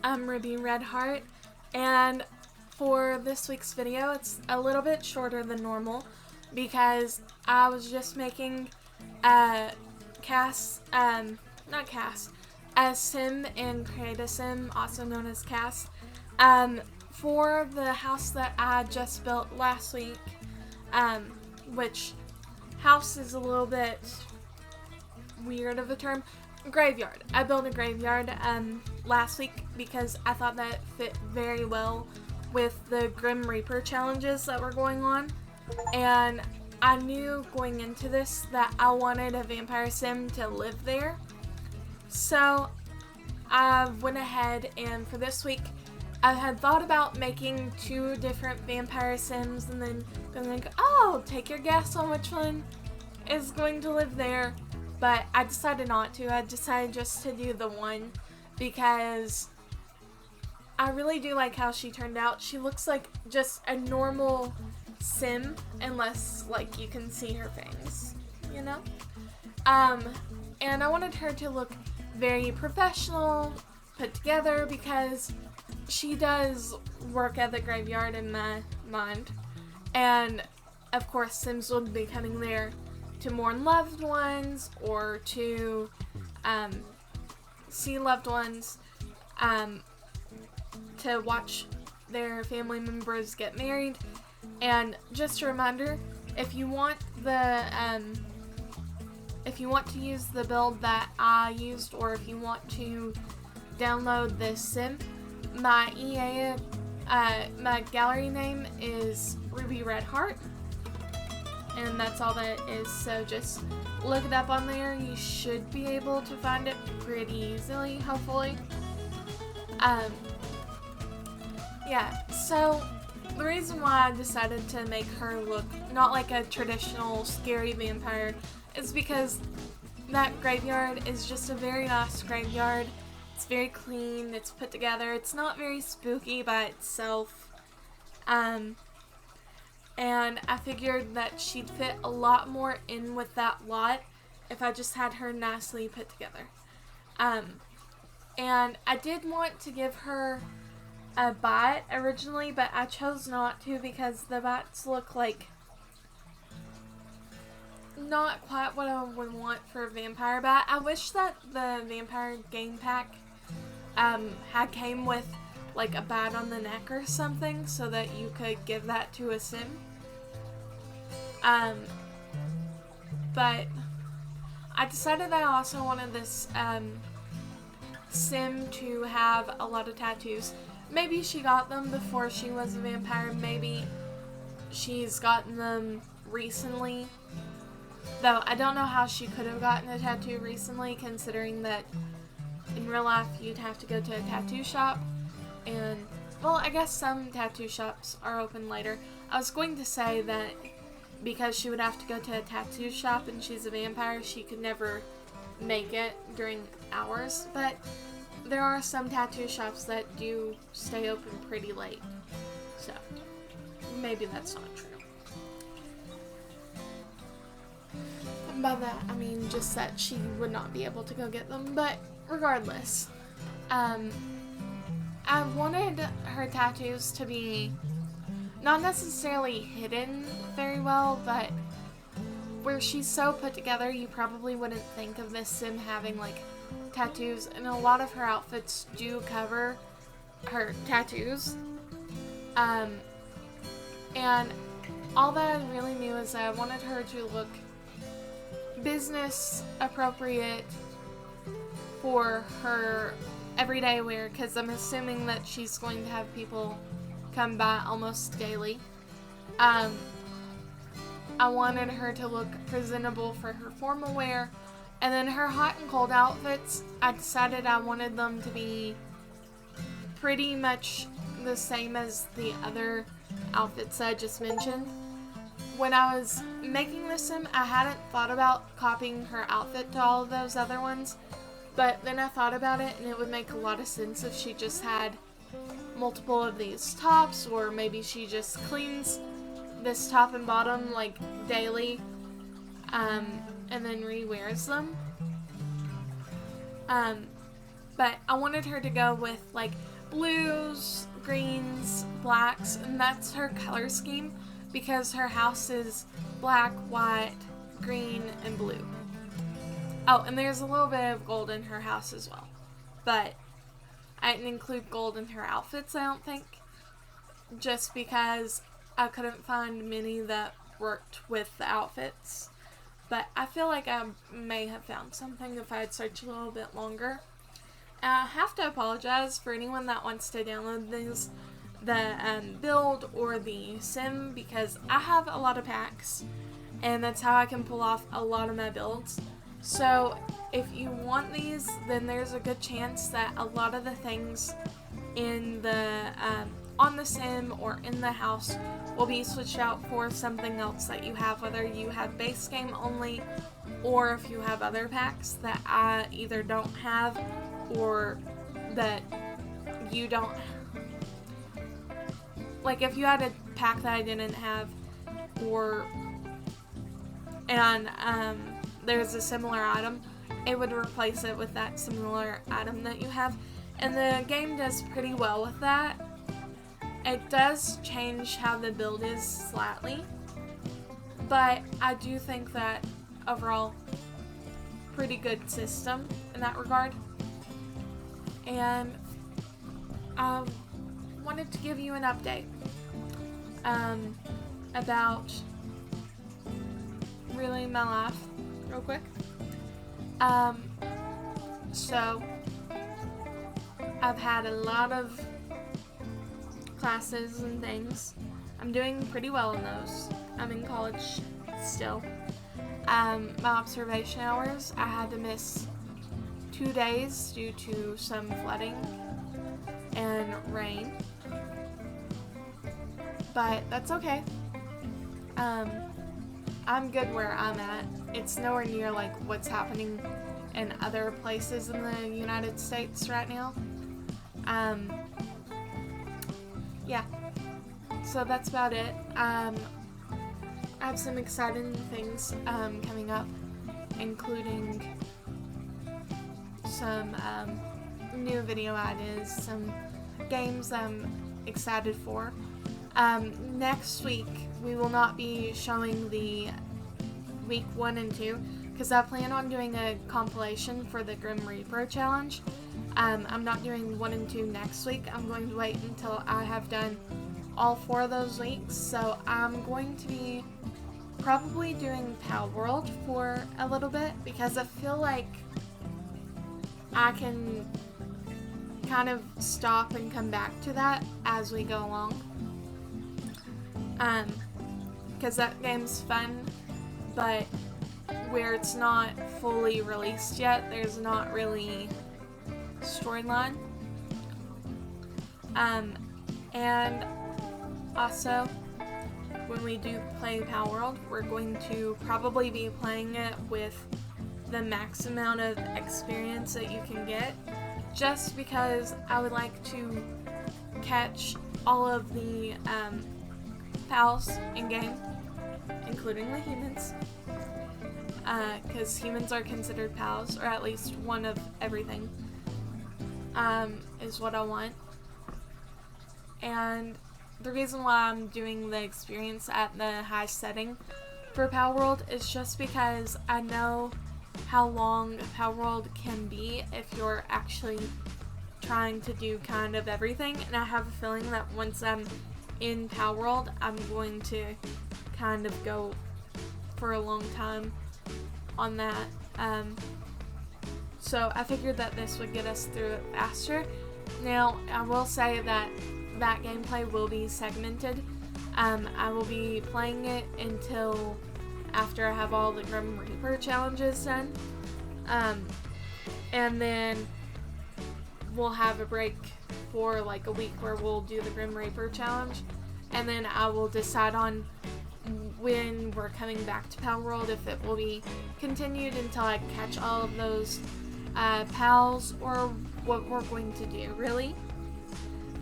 I'm Ruby Redheart, and for this week's video, it's a little bit shorter than normal because I was just making a sim in Create-A-Sim, also known as Cast, for the house that I just built last week, which house is a little bit weird of a term. Graveyard. I built a graveyard last week because I thought that fit very well with the Grim Reaper challenges that were going on, and I knew going into this that I wanted a vampire sim to live there. So I went ahead, and for this week I had thought about making 2 different vampire sims and then being like, oh, take your guess on which one is going to live there. But I decided not to. I decided just to do the one because I really do like how she turned out. She looks like just a normal sim unless like you can see her fangs, you know? And I wanted her to look very professional, put together, because she does work at the graveyard in my mind. And of course sims will be coming there to mourn loved ones or to see loved ones, to watch their family members get married. And just a reminder, if you want to use the build that I used, or if you want to download this sim, my my gallery name is Ruby Redheart. And that's all that is, so just look it up on there. You should be able to find it pretty easily, hopefully. Yeah, so the reason why I decided to make her look not like a traditional scary vampire is because that graveyard is just a very nice graveyard. It's very clean, it's put together, it's not very spooky by itself. And I figured that she'd fit a lot more in with that lot if I just had her nicely put together. And I did want to give her a bite originally, but I chose not to because the bites look like not quite what I would want for a vampire bite. I wish that the vampire game pack had came with like a bite on the neck or something so that you could give that to a sim. But I decided that I also wanted this sim to have a lot of tattoos. Maybe she got them before she was a vampire, maybe she's gotten them recently. Though I don't know how she could have gotten a tattoo recently, considering that in real life you'd have to go to a tattoo shop, and well, I guess some tattoo shops are open later. I was going to say that because she would have to go to a tattoo shop and she's a vampire, she could never make it during hours, but there are some tattoo shops that do stay open pretty late, so maybe that's not true. And by that, I mean just that she would not be able to go get them, but regardless, I wanted her tattoos to be not necessarily hidden very well, but where she's so put together you probably wouldn't think of this sim having like tattoos, and a lot of her outfits do cover her tattoos. And all that I really knew is that I wanted her to look business appropriate for her everyday wear, because I'm assuming that she's going to have people come by almost daily. I wanted her to look presentable for her formal wear, and then her hot and cold outfits, I decided I wanted them to be pretty much the same as the other outfits I just mentioned. When I was making this sim, I hadn't thought about copying her outfit to all of those other ones, but then I thought about it, and it would make a lot of sense if she just had multiple of these tops, or maybe she just cleans this top and bottom like daily, and then re-wears them. But I wanted her to go with like blues, greens, blacks, and that's her color scheme because her house is black, white, green, and blue. Oh, and there's a little bit of gold in her house as well. But I didn't include gold in her outfits, I don't think. Just because I couldn't find many that worked with the outfits. But I feel like I may have found something if I had searched a little bit longer. I have to apologize for anyone that wants to download these, the build or the sim, because I have a lot of packs and that's how I can pull off a lot of my builds. So if you want these, then there's a good chance that a lot of the things in the on the sim or in the house will be switched out for something else that you have, whether you have base game only or if you have other packs that I either don't have or that you don't. Like if you had a pack that I didn't have, and there's a similar item, it would replace it with that similar item that you have. And the game does pretty well with that. It does change how the build is slightly, but I do think that overall, pretty good system in that regard. And I wanted to give you an update about really my life real quick. So I've had a lot of classes and things. I'm doing pretty well in those. I'm in college still. My observation hours, I had to miss 2 days due to some flooding and rain. But that's okay. I'm good where I'm at. It's nowhere near like what's happening in other places in the United States right now. Yeah. So that's about it. I have some exciting things coming up, including some new video ideas, some games I'm excited for. Next week, we will not be showing the week 1 and 2 because I plan on doing a compilation for the Grim Reaper challenge. I'm not doing 1 and 2 next week. I'm going to wait until I have done all 4 of those weeks. So I'm going to be probably doing Palworld for a little bit because I feel like I can kind of stop and come back to that as we go along. Because that game's fun, but where it's not fully released yet, there's not really storyline. And also, when we do play Palworld, we're going to probably be playing it with the max amount of experience that you can get, just because I would like to catch all of the pals in game, including the humans, because humans are considered pals, or at least one of everything, is what I want. And the reason why I'm doing the experience at the high setting for Palworld is just because I know how long Palworld can be if you're actually trying to do kind of everything, and I have a feeling that once I'm in Palworld, I'm going to kind of go for a long time on that. So I figured that this would get us through it faster. Now, I will say that that gameplay will be segmented. I will be playing it until after I have all the Grim Reaper challenges done. And then we'll have a break for like a week where we'll do the Grim Reaper challenge. And then I will decide on when we're coming back to Palworld, if it will be continued until I catch all of those pals, or what we're going to do, really,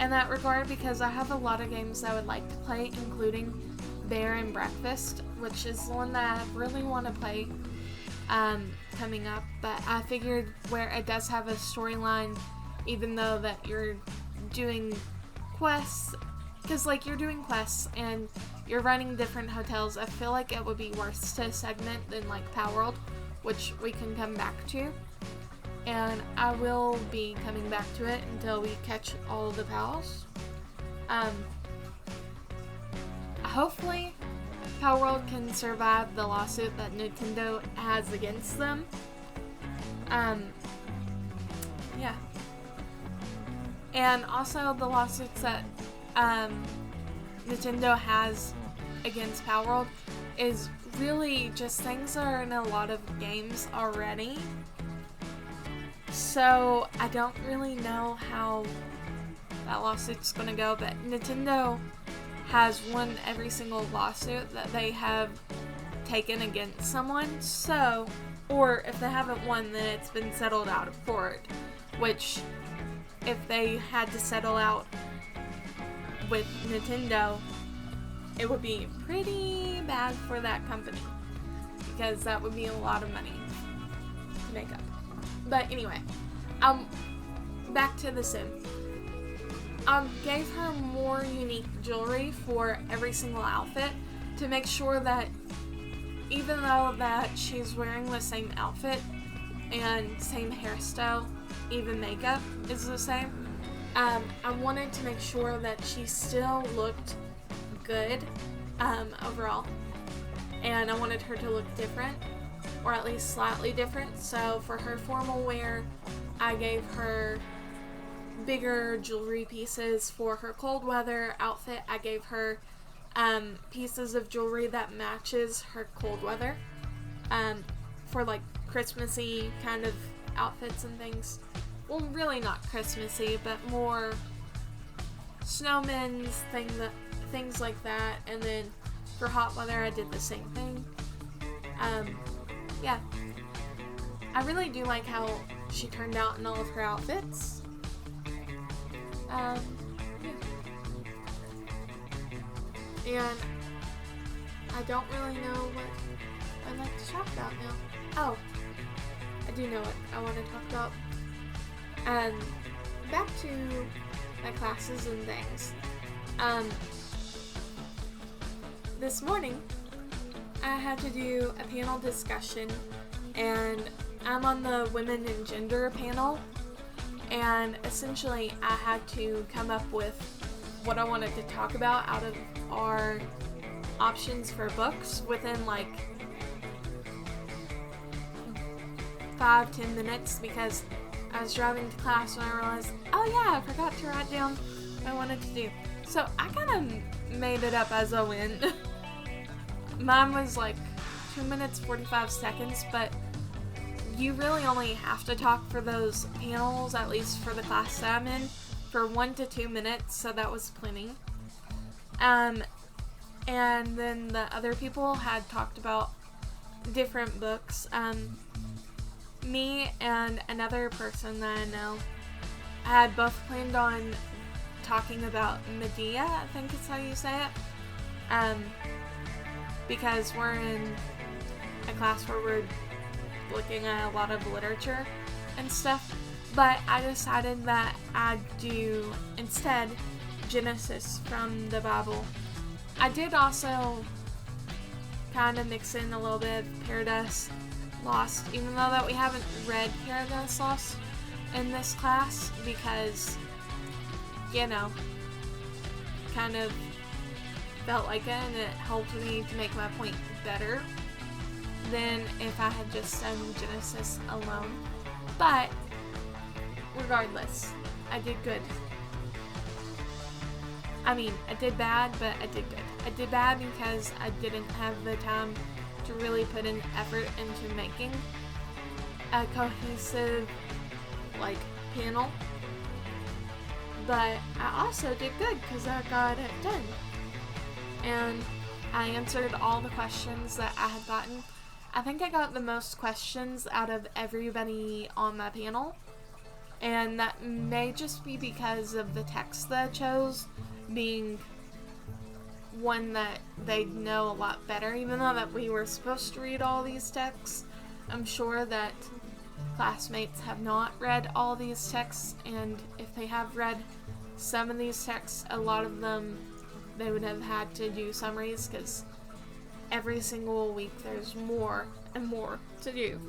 in that regard, because I have a lot of games I would like to play, including Bear and Breakfast, which is one that I really want to play. coming up, but I figured where it does have a storyline, even though that you're doing quests, because like you're doing quests and you're running different hotels, I feel like it would be worse to segment than like Palworld, which we can come back to. And I will be coming back to it until we catch all of the pals. Hopefully, Palworld can survive the lawsuit that Nintendo has against them. Yeah. And also the lawsuits that Nintendo has against Palworld is really just things that are in a lot of games already. So I don't really know how that lawsuit's gonna go, but Nintendo has won every single lawsuit that they have taken against someone. So, or if they haven't won, then it's been settled out of court, which if they had to settle out with Nintendo, it would be pretty bad for that company, because that would be a lot of money to make up. But anyway, back to The Sim. Gave her more unique jewelry for every single outfit to make sure that even though that she's wearing the same outfit and same hairstyle, even makeup is the same, I wanted to make sure that she still looked good overall, and I wanted her to look different, or at least slightly different. So for her formal wear, I gave her bigger jewelry pieces. For her cold weather outfit, I gave her pieces of jewelry that matches her cold weather, for like Christmassy kind of outfits and things. Well, really not Christmassy, but more snowmen's things like that. And then for hot weather, I did the same thing. Yeah, I really do like how she turned out in all of her outfits. Yeah. And I don't really know what I'd like to talk about now. Oh, I do know what I want to talk about. Back to my classes and things. This morning, I had to do a panel discussion, and I'm on the women and gender panel, and essentially I had to come up with what I wanted to talk about out of our options for books within like 5-10 minutes, because I was driving to class and I realized, oh yeah, I forgot to write down what I wanted to do. So I kind of made it up as I went. Mine was like 2 minutes 45 seconds, but you really only have to talk for those panels, at least for the class that I'm in, for 1 to 2 minutes, so that was plenty. And then the other people had talked about different books. Me and another person that I know had both planned on talking about Medea, I think is how you say it. Because we're in a class where we're looking at a lot of literature and stuff. But I decided that I'd do instead Genesis from the Bible. I did also kind of mix in a little bit of Paradise Lost, even though that we haven't read Paradise Lost in this class, because, you know, kind of felt like it, and it helped me to make my point better than if I had just done Genesis alone. But regardless, I did good. I mean, I did bad, but I did good. I did bad because I didn't have the time to really put in effort into making a cohesive, like, panel. But I also did good because I got it done. And I answered all the questions that I had gotten. I think I got the most questions out of everybody on my panel. And that may just be because of the text that I chose being one that they know a lot better, even though that we were supposed to read all these texts. I'm sure that classmates have not read all these texts, and if they have read some of these texts, a lot of them they would have had to do summaries because every single week there's more and more to do.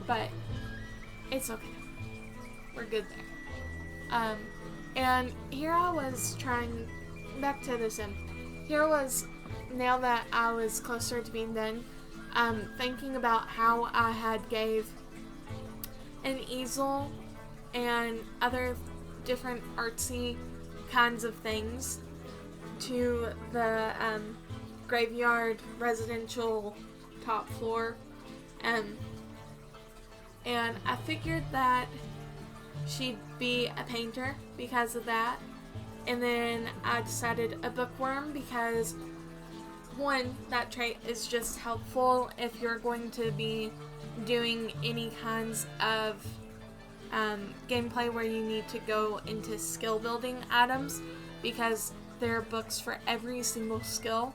But it's okay. We're good there. And here I was trying, back to the sim. Here I was, now that I was closer to being done, thinking about how I had gave an easel and other different artsy kinds of things to the graveyard residential top floor, and I figured that she'd be a painter because of that. And then I decided a bookworm because, one, that trait is just helpful if you're going to be doing any kinds of gameplay where you need to go into skill building items, because there are books for every single skill.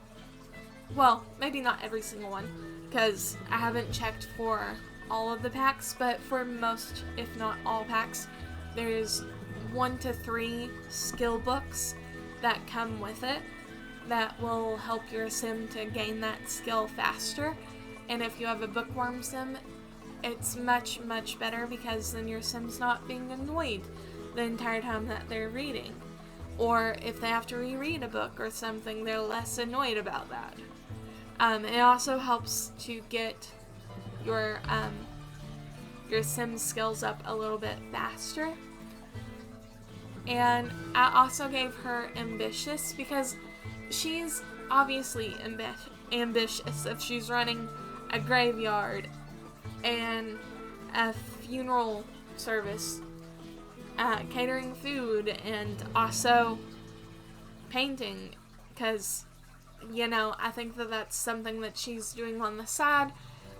Well, maybe not every single one, because I haven't checked for all of the packs, but for most, if not all packs, there's 1 to 3 skill books that come with it that will help your sim to gain that skill faster. And if you have a bookworm sim, it's much, much better, because then your sim's not being annoyed the entire time that they're reading. Or if they have to reread a book or something, they're less annoyed about that. It also helps to get your sim skills up a little bit faster. And I also gave her ambitious because she's obviously ambitious if she's running a graveyard and a funeral service, catering food, and also painting, because, you know, I think that that's something that she's doing on the side.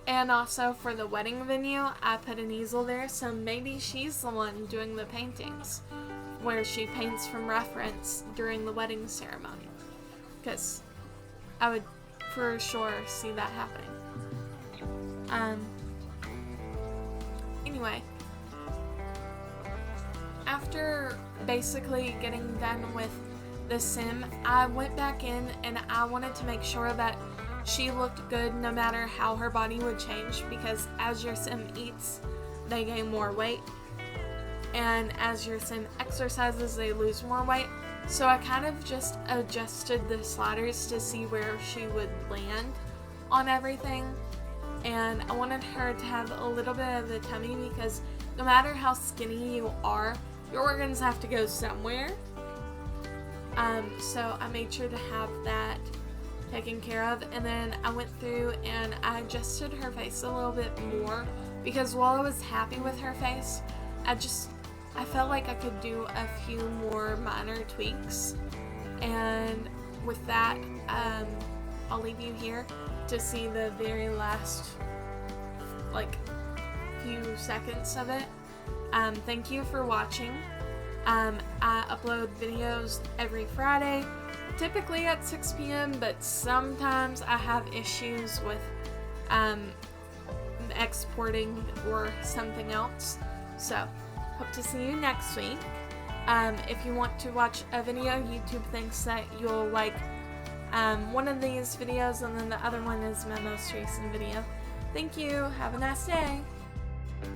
And also for the wedding venue, I put an easel there, so maybe she's the one doing the paintings, where she paints from reference during the wedding ceremony, because I would for sure see that happening. Anyway, after basically getting done with the sim, I went back in and I wanted to make sure that she looked good no matter how her body would change, because as your sim eats, they gain more weight, and as your sim exercises, they lose more weight. So I kind of just adjusted the sliders to see where she would land on everything, and I wanted her to have a little bit of the tummy, because no matter how skinny you are, your organs have to go somewhere. So I made sure to have that taken care of, and then I went through and I adjusted her face a little bit more, because while I was happy with her face, I felt like I could do a few more minor tweaks. And with that, I'll leave you here to see the very last few seconds of it. Thank you for watching. I upload videos every Friday, typically at 6 p.m., but sometimes I have issues with exporting or something else. So, hope to see you next week. If you want to watch a video, YouTube thinks that you'll like one of these videos, and then the other one is my most recent video. Thank you. Have a nice day.